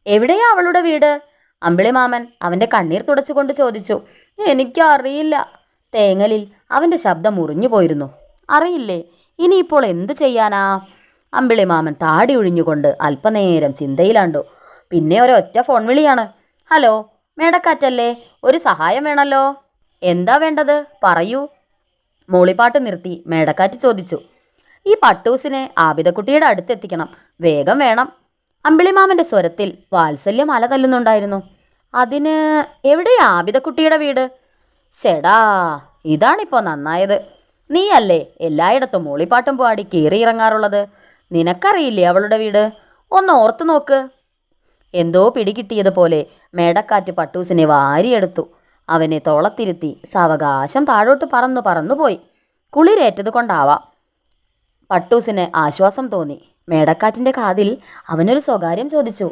എവിടെയാ അവളുടെ വീട്? അമ്പിളിമാമൻ അവൻ്റെ കണ്ണീർ തുടച്ചുകൊണ്ട് ചോദിച്ചു. എനിക്കറിയില്ല. തേങ്ങലിൽ അവൻ്റെ ശബ്ദം മുറിഞ്ഞു പോയിരുന്നു. അറിയില്ലേ? ഇനിയിപ്പോൾ എന്തു ചെയ്യാനാ? അമ്പിളിമാമൻ താടി ഒഴിഞ്ഞുകൊണ്ട് അല്പനേരം ചിന്തയിലാണ്ടു. പിന്നെ ഒരൊറ്റ ഫോൺ വിളിയാണ്. ഹലോ, മേടക്കാറ്റല്ലേ? ഒരു സഹായം വേണമല്ലോ. എന്താ വേണ്ടത്? പറയൂ. മൂളിപ്പാട്ട് നിർത്തി മേടക്കാറ്റ് ചോദിച്ചു. ഈ പട്ടൂസിനെ ആബിദക്കുട്ടിയുടെ അടുത്തെത്തിക്കണം. വേഗം വേണം. അമ്പിളിമാമൻ്റെ സ്വരത്തിൽ വാത്സല്യം അല തല്ലുന്നുണ്ടായിരുന്നു. അതിന് എവിടെയാ ആബിദക്കുട്ടിയുടെ വീട്? ഷെടാ, ഇതാണിപ്പോൾ നന്നായത്. നീയല്ലേ എല്ലായിടത്തും മൂളിപ്പാട്ടും പാടി കയറിയിറങ്ങാറുള്ളത്. നിനക്കറിയില്ലേ അവളുടെ വീട്? ഒന്ന് ഓർത്തു നോക്ക്. എന്തോ പിടികിട്ടിയതുപോലെ മേടക്കാറ്റ് പട്ടൂസിനെ വാരിയെടുത്തു. അവനെ തോളത്തിരുത്തി സാവകാശം താഴോട്ട് പറന്നുപോയി. കുളിരേറ്റത് കൊണ്ടാവാം പട്ടൂസിന് ആശ്വാസം തോന്നി. മേടക്കാറ്റിൻ്റെ കാതിൽ അവനൊരു സ്വകാര്യം ചോദിച്ചു.